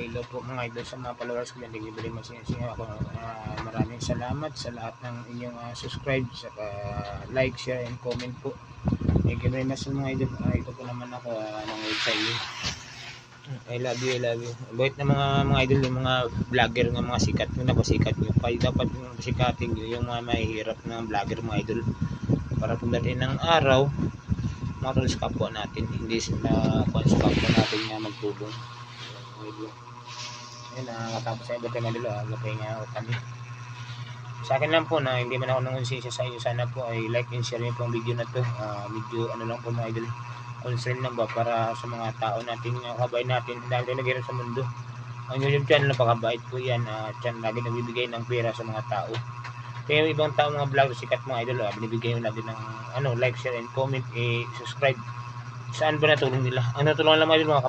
hello po mga idol sa mga followers ko. Thank you very much sa inyo. Ako, maraming salamat sa lahat ng inyong subscribe, sa like, share, and comment po. Thank you very much mga idol. Ito po naman ako ng website yun. I love you, I love you. Bait na mga idol, yung mga vlogger ng mga sikat nyo, napasikat nyo. Kaya dapat yung sikatin nyo yung mga mahihirap ng vlogger mga idol. Para pagdating ng araw, matulis kapwa natin, hindi sila sa kapwa natin nga magtulong. Ayun, nakatapos na iba tayo mga idol, magpahinga ako kami. Sa akin lang po na hindi man ako nangonsensya sa inyo, sana po ay like and share nyo po ang video na to. Medyo ano lang po mga idol, concern lang ba para sa mga tao natin, kabayan natin dahil tayo naghirap sa mundo. Ang YouTube channel napakabait po yan, channel lagi nagbibigay ng pera sa mga tao. Kaya yung ibang tao mga vlog sikat mga idol, binibigay yung lagi ng like, share, and comment, subscribe. Saan ba natulong nila? Ang natulungan lang mga idol, mga